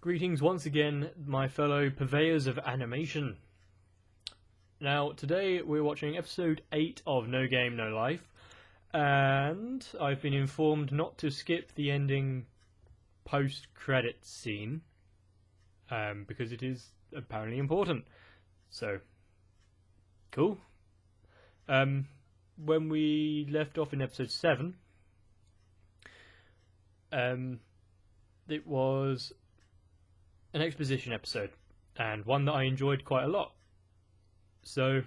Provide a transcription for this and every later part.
Greetings once again, my fellow purveyors of animation. Now, today we're watching episode 8 of No Game, No Life, and I've been informed not to skip the ending post-credits scene, because it is apparently important. So, cool. When we left off in episode 7, it was an exposition episode, and one that I enjoyed quite a lot. So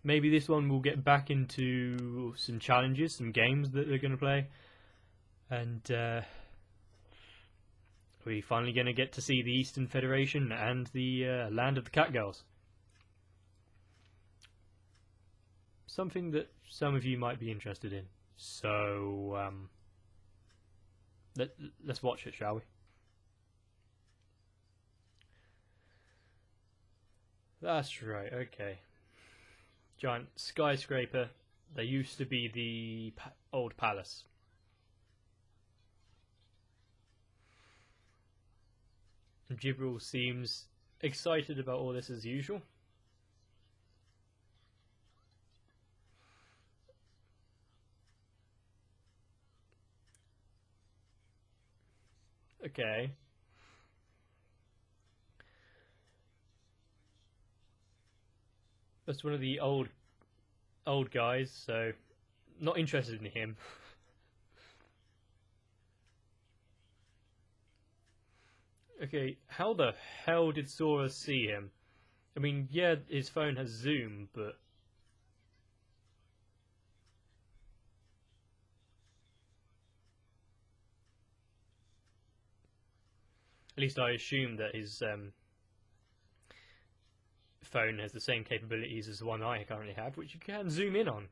maybe this one will get back into some challenges, some games that they're going to play, and we're finally going to get to see the Eastern Federation and the land of the Catgirls. Something that some of you might be interested in. So let's watch it, shall we? That's right, okay. Giant skyscraper. There used to be the old palace. And Jibril seems excited about all this as usual. Okay. That's one of the old guys, so not interested in him. Okay, how the hell did Sora see him? I mean, yeah, his phone has zoom, but at least I assume that his phone has the same capabilities as the one I currently have, which you can zoom in on.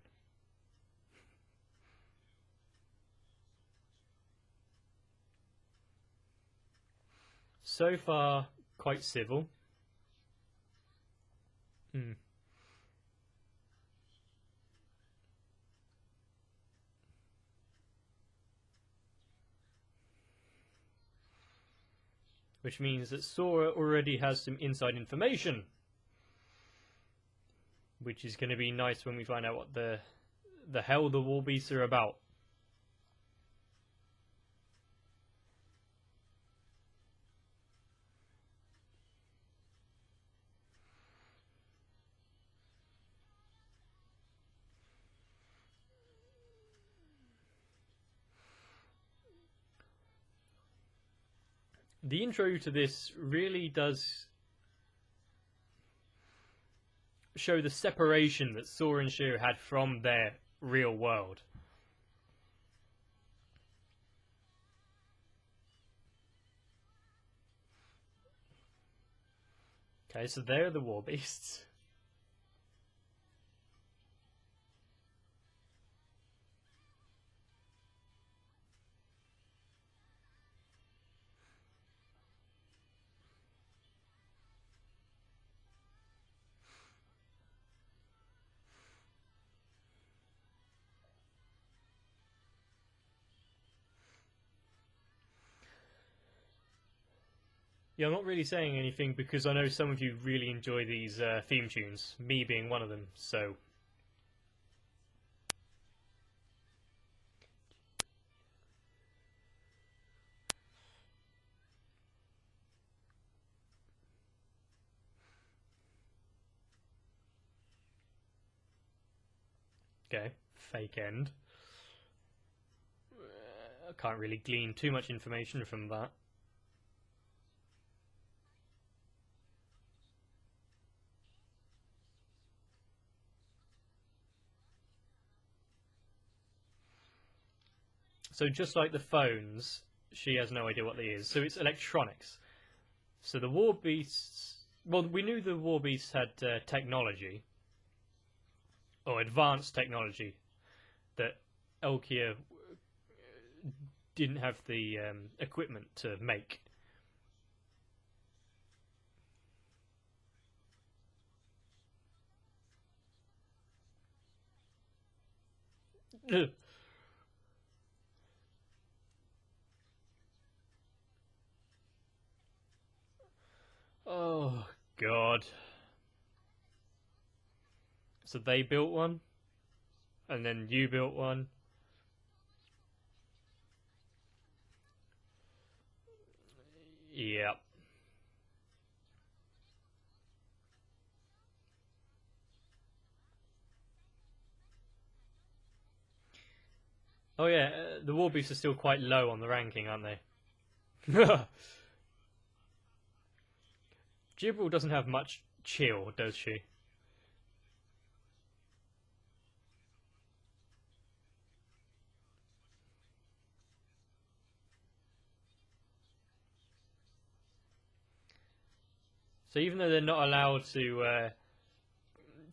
So far, quite civil. Which means that Sora already has some inside information. Which is going to be nice when we find out what the hell the Warbeasts are about. The intro to this really does show the separation that Sora and Shiro had from their real world. Okay, so they're the Warbeasts. Yeah, I'm not really saying anything because I know some of you really enjoy these theme tunes, me being one of them, so... Okay, Feiku Endo. I can't really glean too much information from that. So just like the phones, she has no idea what they is. So it's electronics. So the Warbeasts... Well, we knew the Warbeasts had technology. Or advanced technology. That Elkia didn't have the equipment to make. Oh, God. So they built one, and then you built one. Yep. Oh yeah, the war beasts are still quite low on the ranking, aren't they? Gibril doesn't have much chill, does she? So even though they're not allowed to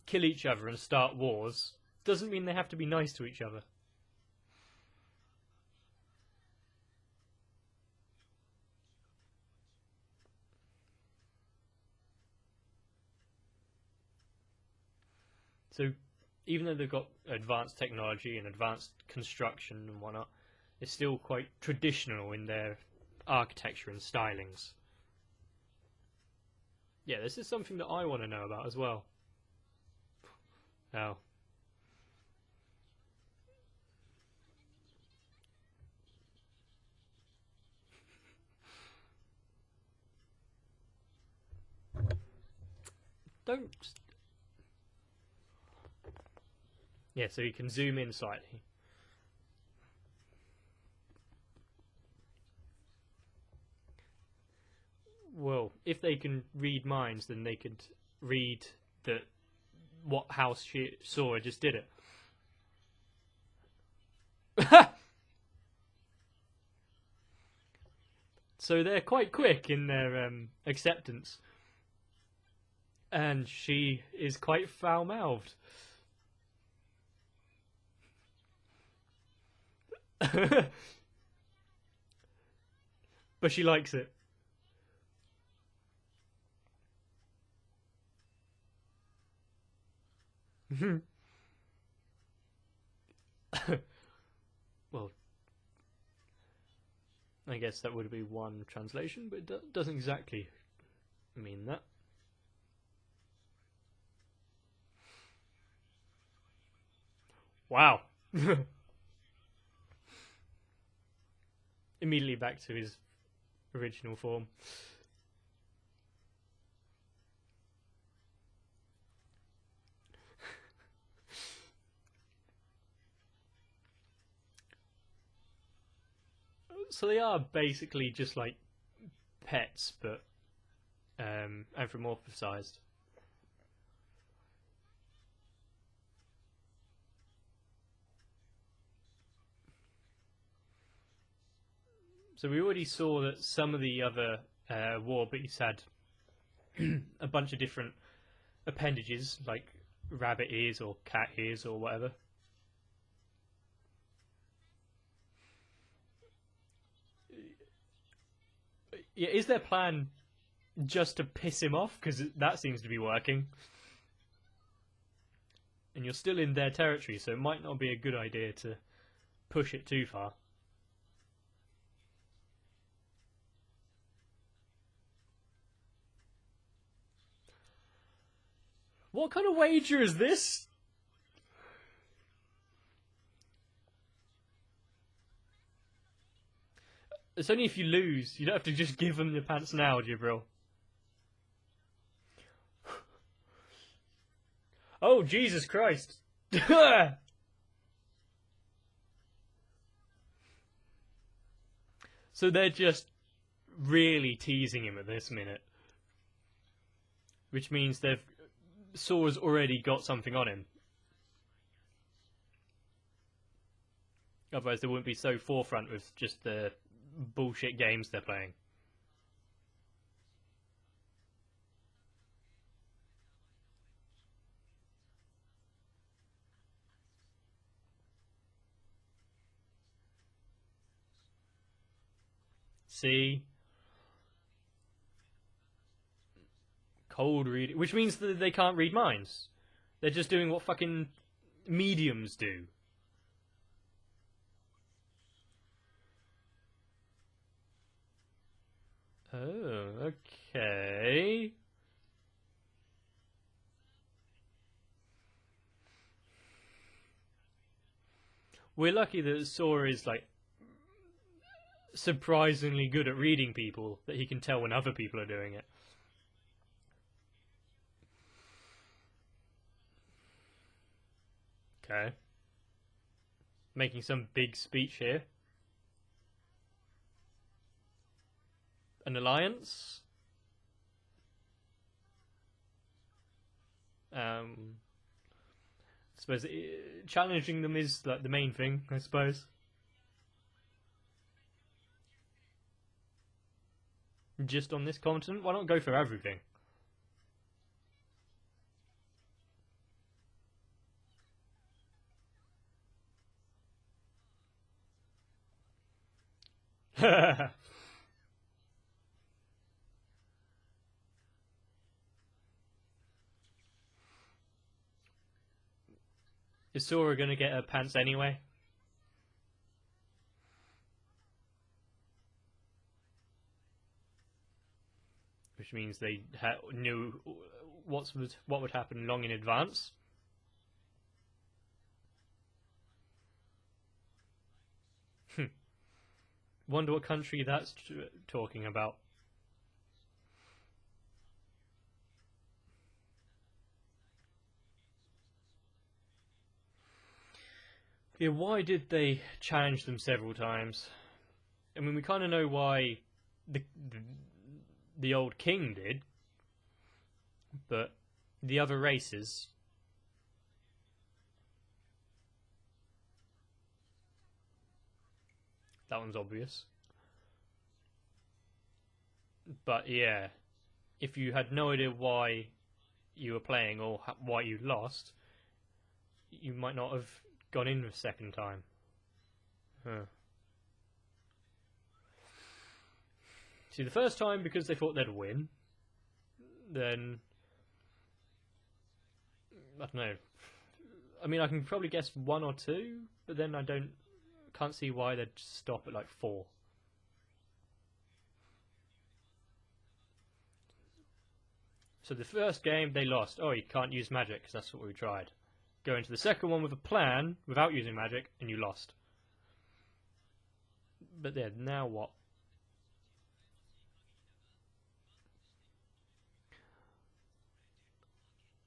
kill each other and start wars, doesn't mean they have to be nice to each other. So even though they've got advanced technology and advanced construction and whatnot, they're still quite traditional in their architecture and stylings. Yeah, this is something that I want to know about as well. Now, don't... Yeah, so you can zoom in slightly. Well, if they can read minds, then they could read that what house Sora just did it. So they're quite quick in their acceptance. And she is quite foul-mouthed. But she likes it. Well, I guess that would be one translation, but it doesn't exactly mean that. Wow. Immediately back to his original form. So they are basically just like pets, but anthropomorphized. So we already saw that some of the other war beasts had a bunch of different appendages, like rabbit ears or cat ears or whatever. Yeah, is their plan just to piss him off? Because that seems to be working. And you're still in their territory, so it might not be a good idea to push it too far. What kind of wager is this? It's only if you lose. You don't have to just give them your pants now, Gibril. Oh, Jesus Christ. So they're just really teasing him at this minute. Which means Sora's already got something on him. Otherwise they wouldn't be so forefront with just the bullshit games they're playing. See? Cold reading, which means that they can't read minds. They're just doing what fucking mediums do. Oh, Okay. We're lucky that Sora is, like, surprisingly good at reading people, that he can tell when other people are doing it. Okay. Making some big speech here. An alliance? I suppose challenging them is, like, the main thing, I suppose. Just on this continent? Why not go for everything? Is Sora gonna get her pants anyway? Which means they knew what would happen long in advance. Wonder what country that's talking about. Yeah, why did they challenge them several times? I mean, we kind of know why the old king did, but the other races. That one's obvious. But yeah, if you had no idea why you were playing or why you lost, you might not have gone in a second time. Huh. See, the first time because they thought they'd win, then I don't know. I mean, I can probably guess 1 or 2, but then I can't see why they'd stop at like 4. So the first game they lost. Oh, you can't use magic because that's what we tried. Go into the second one with a plan without using magic, and you lost. But yeah, now what?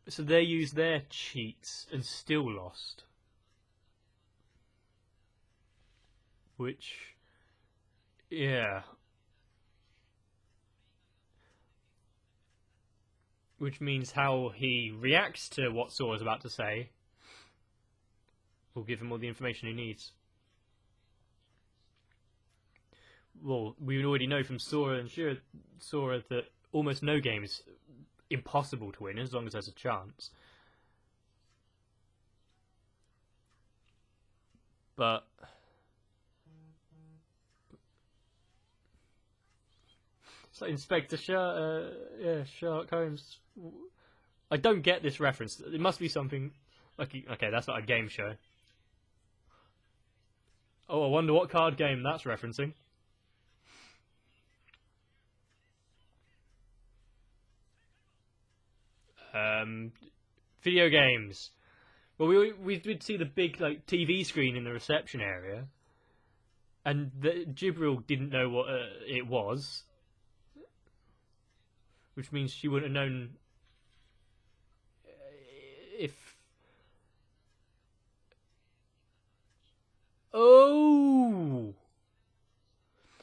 So they used their cheats and still lost. Which, yeah. Which means how he reacts to what Sora's about to say will give him all the information he needs. Well, we already know from Sora that almost no game is impossible to win as long as there's a chance. But it's like Inspector Sherlock Holmes. I don't get this reference. It must be something like, okay, that's not a game show. Oh, I wonder what card game that's referencing. Video games. Well, we did see the big like TV screen in the reception area, and Jibril didn't know what it was, which means she wouldn't have known if. Oh,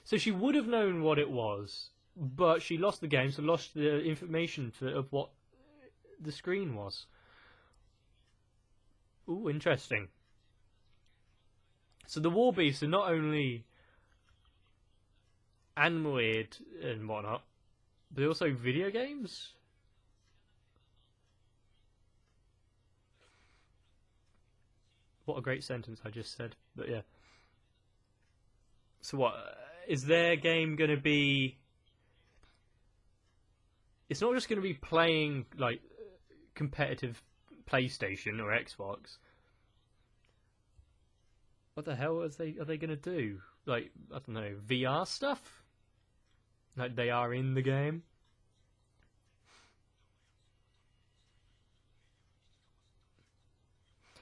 so she would have known what it was, but she lost the game, so lost the information of what the screen was. Ooh, interesting. So the war beasts are not only animaloid and whatnot, but they're also video games? What a great sentence I just said, but yeah. So what, is their game going to be... It's not just going to be playing, like, competitive PlayStation or Xbox. What the hell are they going to do? Like, I don't know, VR stuff? Like they are in the game?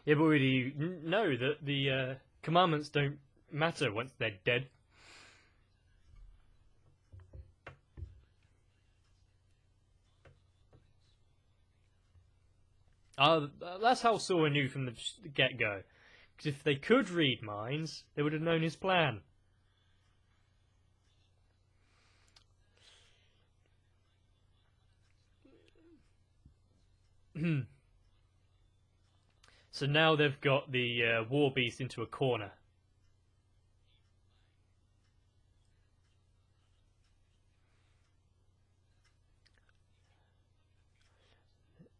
Yeah, but we know that the commandments don't matter once they're dead. That's how Sora knew from the get-go. Because if they could read minds, they would have known his plan. So now they've got the war beast into a corner.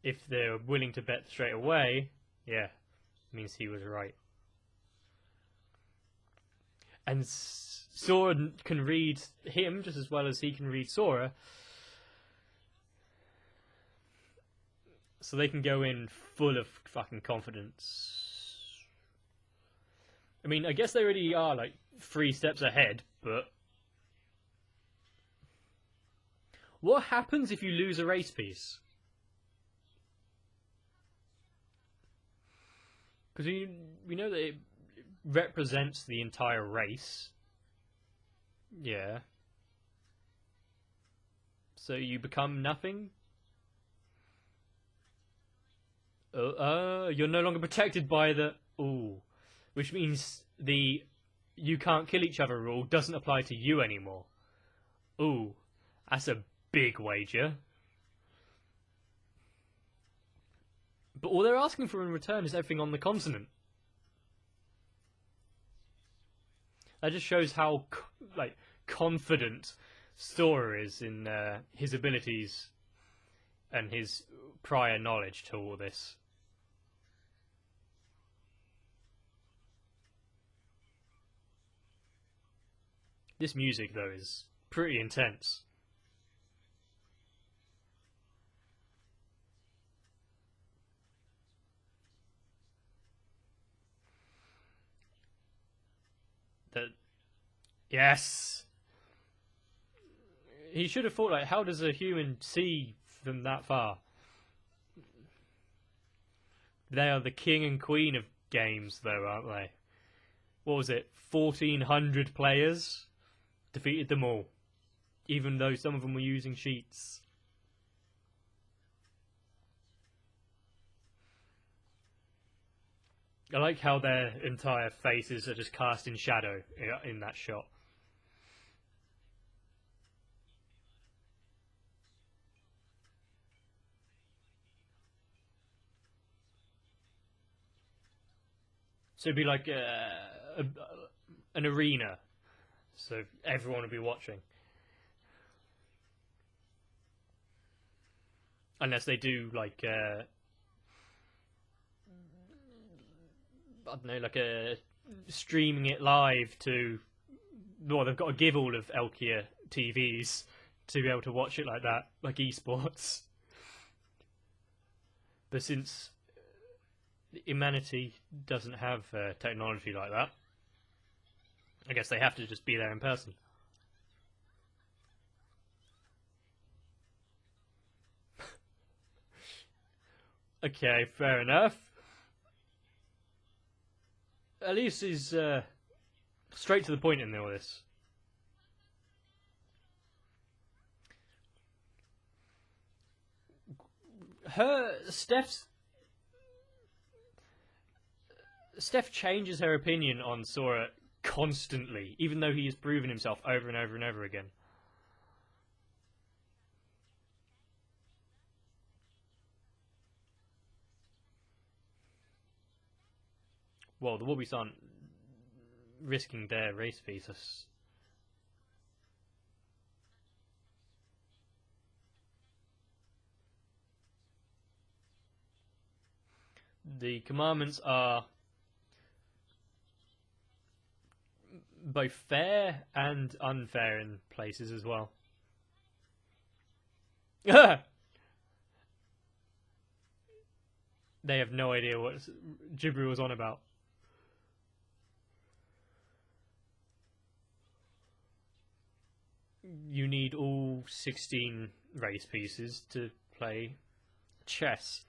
If they're willing to bet straight away, yeah, means he was right. And Sora can read him just as well as he can read Sora. So they can go in full of fucking confidence. I mean, I guess they already are like 3 steps ahead, but what happens if you lose a race piece? Because we know that it represents the entire race. Yeah. So you become nothing? You're no longer protected by the... Ooh. Which means the you can't kill each other rule doesn't apply to you anymore. Ooh. That's a big wager. But all they're asking for in return is everything on the continent. That just shows how confident Sora is in his abilities and his prior knowledge to all this. This music, though, is pretty intense. Yes! He should have thought, like, how does a human see from that far? They are the king and queen of games, though, aren't they? What was it? 1,400 players? Defeated them all. Even though some of them were using cheats. I like how their entire faces are just cast in shadow in that shot. So it'd be like an arena. So everyone would be watching. Unless they do like I don't know, like streaming it live to. Well, they've got to give all of Elkia TVs to be able to watch it like that, like esports. But since humanity doesn't have technology like that, I guess they have to just be there in person. Okay, fair enough. At least he's straight to the point in all this. Steph changes her opinion on Sora constantly, even though he has proven himself over and over and over again. Well, the Wobbies aren't risking their race visas. The commandments are both fair and unfair in places as well. They have no idea what Jibru was on about. You need all 16 race pieces to play chess.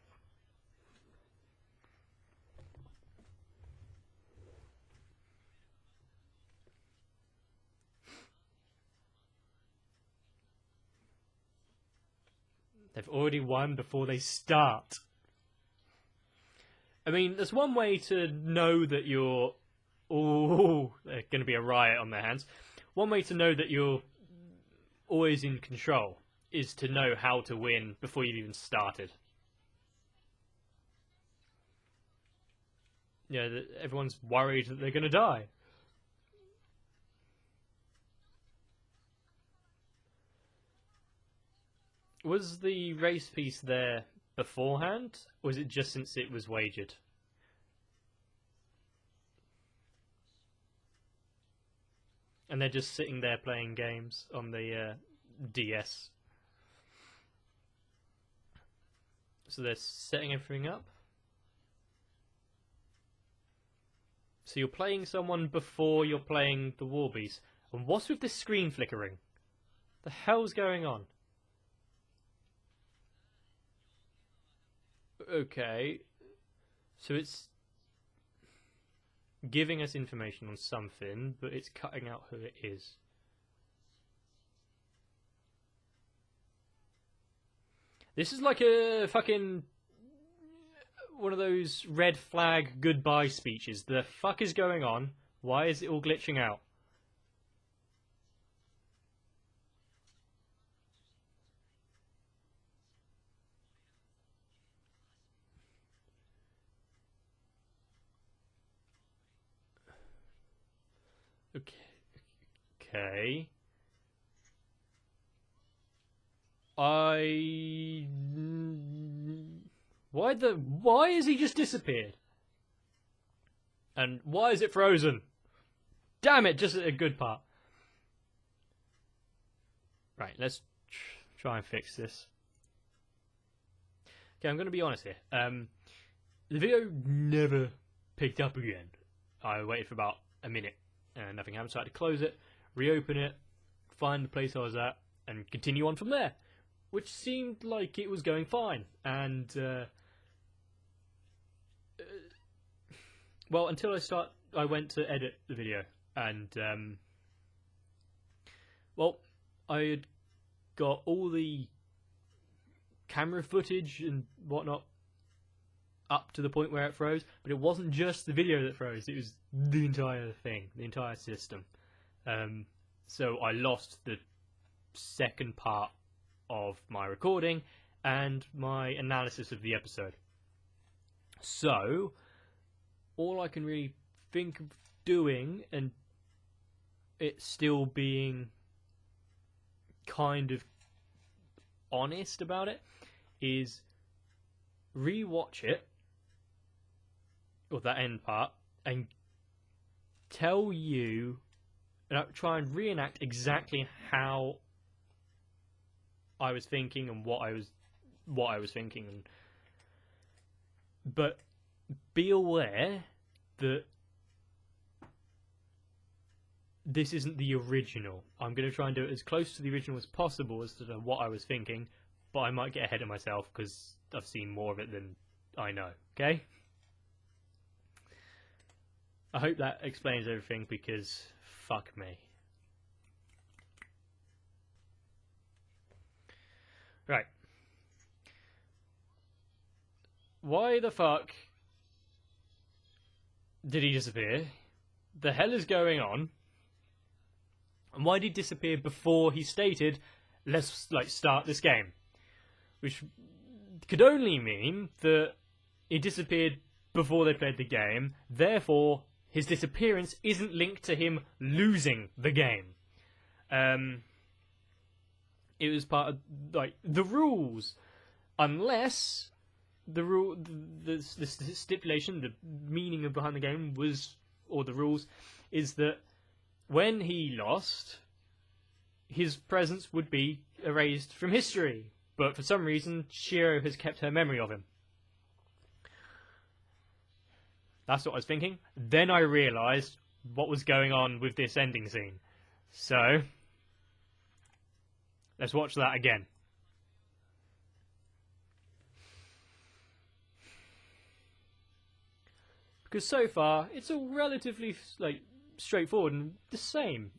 They've already won before they start. I mean, there's one way to know that you're... Oh, there's going to be a riot on their hands. One way to know that you're always in control is to know how to win before you've even started. Yeah, everyone's worried that they're going to die. Was the race piece there beforehand, or was it just since it was wagered? And they're just sitting there playing games on the DS. So they're setting everything up. So you're playing someone before you're playing the War Beast. And what's with this screen flickering? The hell's going on? Okay. So it's giving us information on something, but it's cutting out who it is. This is like a fucking... one of those red flag goodbye speeches. The fuck is going on? Why is it all glitching out? Okay. Why has he just disappeared? And why is it frozen? Damn it, just at a good part. Right, let's try and fix this. Okay, I'm going to be honest here. The video never picked up again. I waited for about a minute and nothing happened, so I had to close it, reopen it, find the place I was at, and continue on from there. Which seemed like it was going fine. And, well, until I went to edit the video. And, well, I had got all the camera footage and whatnot up to the point where it froze. But it wasn't just the video that froze. It was the entire thing, the entire system. So I lost the second part of my recording and my analysis of the episode. So all I can really think of doing, and it still being kind of honest about it, is rewatch it, or that end part, and tell you, and try and reenact exactly how I was thinking and what I was thinking, but be aware that this isn't the original. I'm going to try and do it as close to the original as possible as to what I was thinking, but I might get ahead of myself because I've seen more of it than I know. Okay? I hope that explains everything, because fuck me. Right. Why the fuck did he disappear? The hell is going on? And why did he disappear before he stated, let's start this game? Which could only mean that he disappeared before they played the game, therefore his disappearance isn't linked to him losing the game. It was part of the rules, unless the stipulation, the meaning of behind the game was, or the rules, is that when he lost, his presence would be erased from history. But for some reason, Shiro has kept her memory of him. That's what I was thinking. Then I realised what was going on with this ending scene. So let's watch that again. Because so far, it's all relatively straightforward and the same.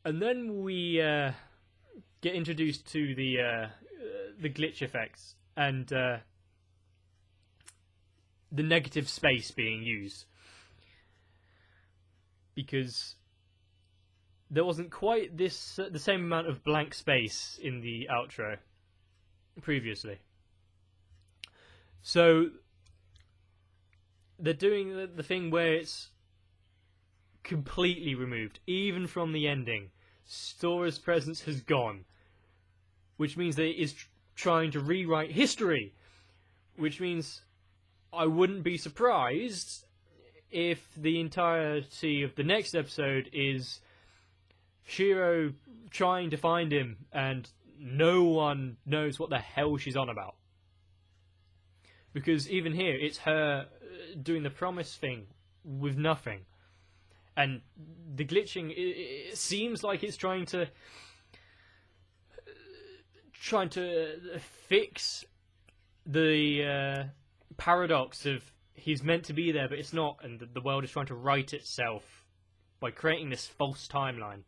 And then we get introduced to the glitch effects and the negative space being used, because there wasn't quite the same amount of blank space in the outro previously. So they're doing the thing where it's completely removed, even from the ending. Sora's presence has gone, which means that it is trying to rewrite history, which means I wouldn't be surprised if the entirety of the next episode is Shiro trying to find him and no one knows what the hell she's on about. Because even here, it's her doing the promise thing with nothing. And the glitching, it seems like it's trying to fix the paradox of he's meant to be there but it's not, and the world is trying to right itself by creating this false timeline.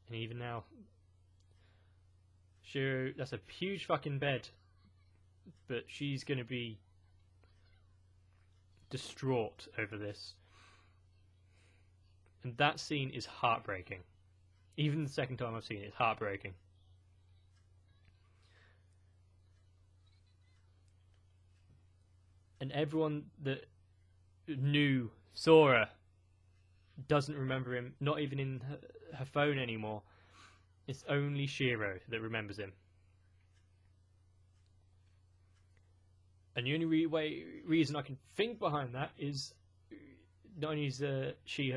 And even now, Shiro, that's a huge fucking bed, but she's gonna be distraught over this. And that scene is heartbreaking. Even the second time I've seen it, it's heartbreaking. And everyone that knew Sora doesn't remember him, not even in her phone anymore. It's only Shiro that remembers him. And the only reason I can think behind that is not only is she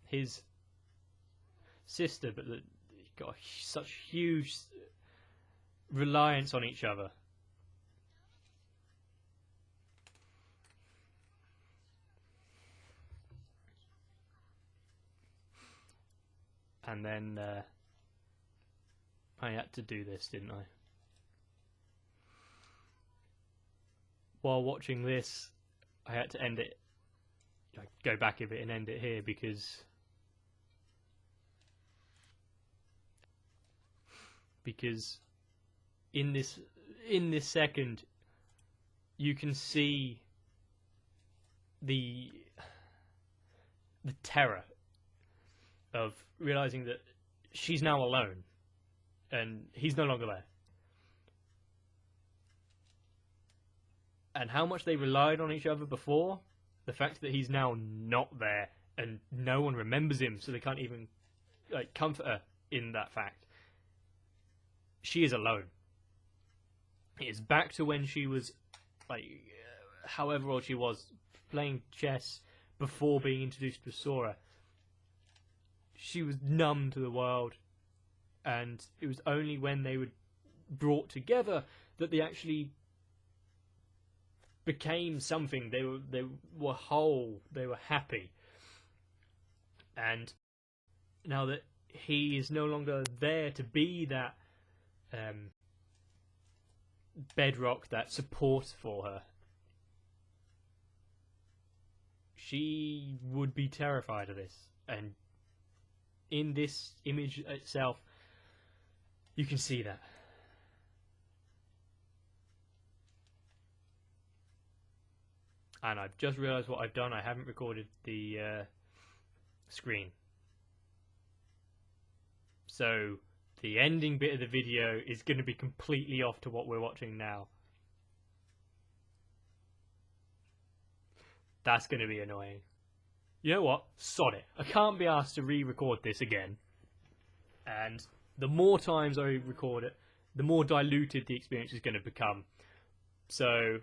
his sister, but that they've got such huge reliance on each other. And then I had to do this, didn't I? While watching this, I had to end it, like, go back a bit and end it here, because in this second you can see the terror of realizing that she's now alone and he's no longer there, and how much they relied on each other before. The fact that he's now not there and no one remembers him, so they can't even like comfort her in that fact. She is alone. It's back to when she was like however old she was, playing chess before being introduced to Sora. She was numb to the world, and it was only when they were brought together that they actually became something. They were whole. They were happy. And now that he is no longer there to be that bedrock, that support for her, she would be terrified of this. And in this image itself, you can see that. And I've just realised what I've done. I haven't recorded the screen. So the ending bit of the video is going to be completely off to what we're watching now. That's going to be annoying. You know what? Sod it. I can't be asked to re-record this again. And the more times I record it, the more diluted the experience is going to become. So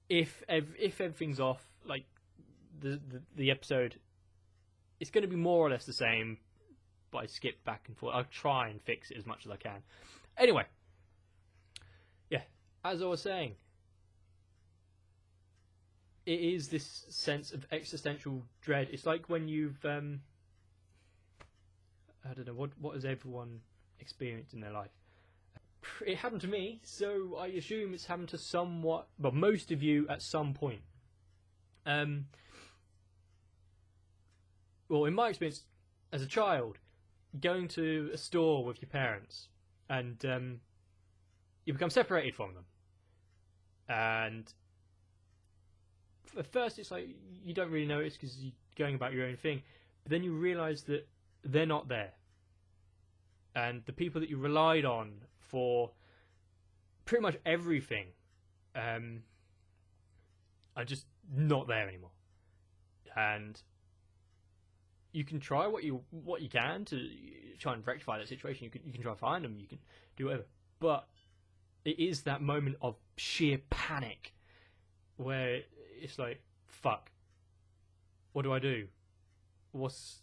if everything's off, like the episode, it's going to be more or less the same, but I skip back and forth. I'll try and fix it as much as I can. Anyway, yeah, as I was saying, it is this sense of existential dread. It's like when you've I don't know, what has everyone experienced in their life? it happened to me, so I assume it's happened to most of you at some point. Well, in my experience, as a child, going to a store with your parents, and you become separated from them. And at first it's like you don't really notice because you're going about your own thing, but then you realise that they're not there. And the people that you relied on for pretty much everything are just not there anymore. And you can try what you can to try and rectify that situation. You can try and find them. You can do whatever. But it is that moment of sheer panic where it's like, fuck, what do I do? What's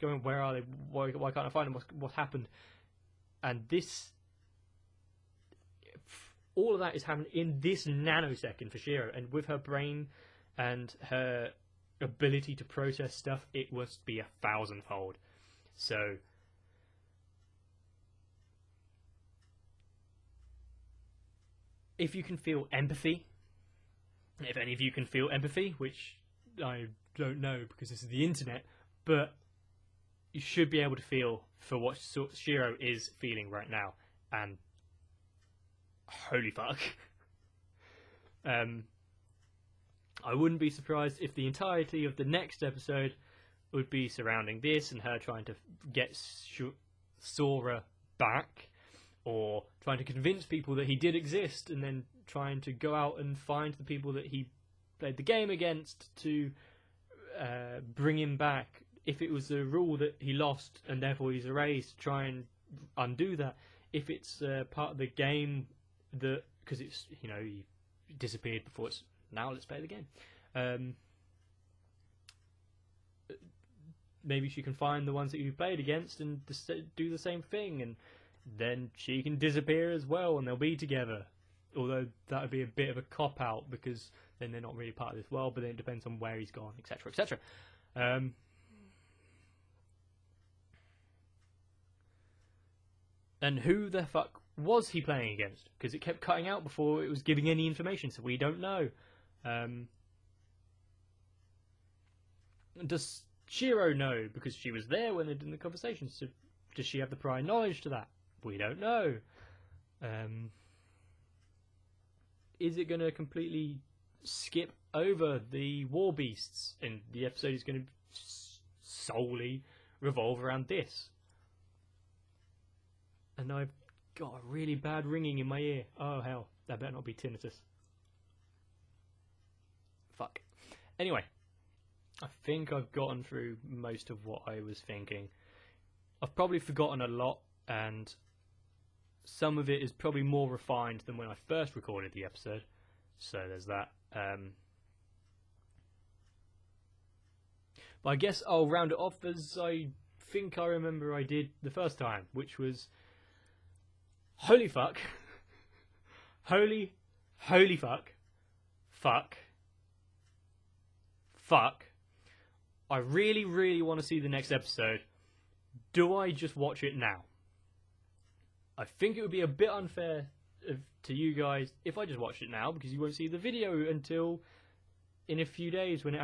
going on? Where are they? Why can't I find them? What's happened? And all of that is happening in this nanosecond for Shiro, and with her brain and her ability to process stuff, it must be 1,000-fold. So if you can feel empathy, if any of you can feel empathy, which I don't know because this is the internet, but you should be able to feel for what Shiro is feeling right now, and holy fuck. I wouldn't be surprised if the entirety of the next episode would be surrounding this and her trying to get Sora back, or trying to convince people that he did exist, and then trying to go out and find the people that he played the game against to bring him back. If it was a rule that he lost and therefore he's erased, try and undo that. If it's part of the game that, because it's, he disappeared before it's, now let's play the game. Maybe she can find the ones that you played against and do the same thing, and then she can disappear as well and they'll be together. Although that would be a bit of a cop-out because then they're not really part of this world, but then it depends on where he's gone, etc, etc. And who the fuck was he playing against? Because it kept cutting out before it was giving any information, so we don't know. Does Shiro know? Because she was there when they did the conversation, so does she have the prior knowledge to that? We don't know. Is it going to completely skip over the war beasts, and the episode is going to solely revolve around this? And I've got a really bad ringing in my ear. Oh hell, that better not be tinnitus. Fuck. Anyway, I think I've gotten through most of what I was thinking. I've probably forgotten a lot, and some of it is probably more refined than when I first recorded the episode. So there's that. But I guess I'll round it off as I think I remember I did the first time, which was holy fuck. Holy fuck. Fuck. I really, really want to see the next episode. Do I just watch it now? I think it would be a bit unfair to you guys if I just watched it now, because you won't see the video until in a few days when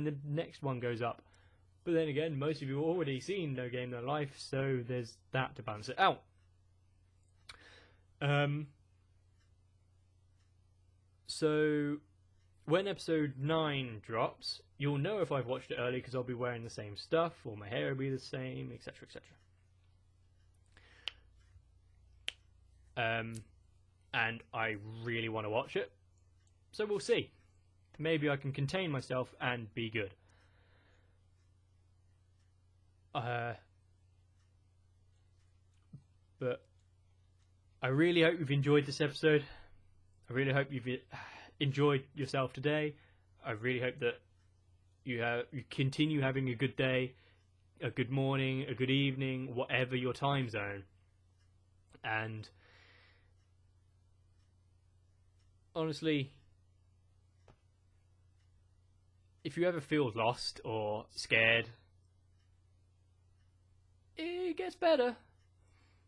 the next one goes up. But then again, most of you have already seen No Game No Life, so there's that to balance it out. So when episode 9 drops, you'll know if I've watched it early because I'll be wearing the same stuff, or my hair will be the same, etc, etc. And I really want to watch it, so we'll see. Maybe I can contain myself and be good. But I really hope you've enjoyed this episode. I really hope you've enjoyed yourself today. I really hope that you continue having a good day, a good morning, a good evening, whatever your time zone. And honestly, if you ever feel lost or scared, it gets better.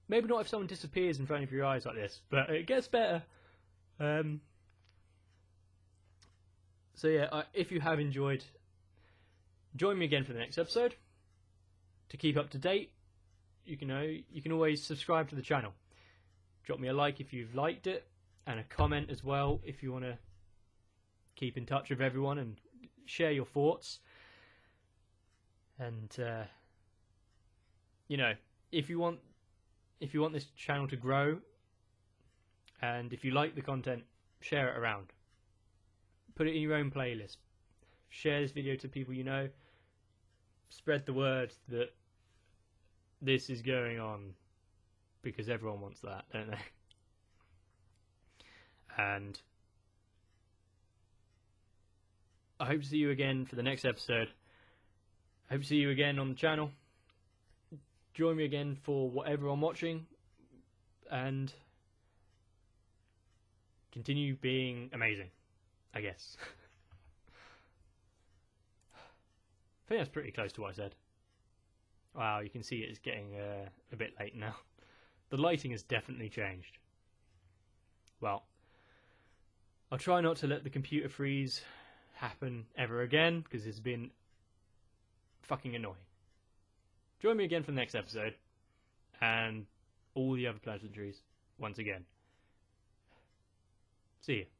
Maybe not if someone disappears in front of your eyes like this, but it gets better. So yeah, if you have enjoyed, join me again for the next episode. To keep up to date, you can always subscribe to the channel. Drop me a like if you've liked it, and a comment as well if you want to keep in touch with everyone and share your thoughts. And if you want this channel to grow, and if you like the content, share it around. Put it in your own playlist. Share this video to people you know. Spread the word that this is going on, because everyone wants that, don't they? And I hope to see you again for the next episode. I hope to see you again on the channel. Join me again for whatever I'm watching, and continue being amazing, I guess. I think that's pretty close to what I said. Wow, you can see it's getting a bit late now. The lighting has definitely changed. Well, I'll try not to let the computer freeze happen ever again, because it's been fucking annoying. Join me again for the next episode, and all the other pleasantries once again. See you.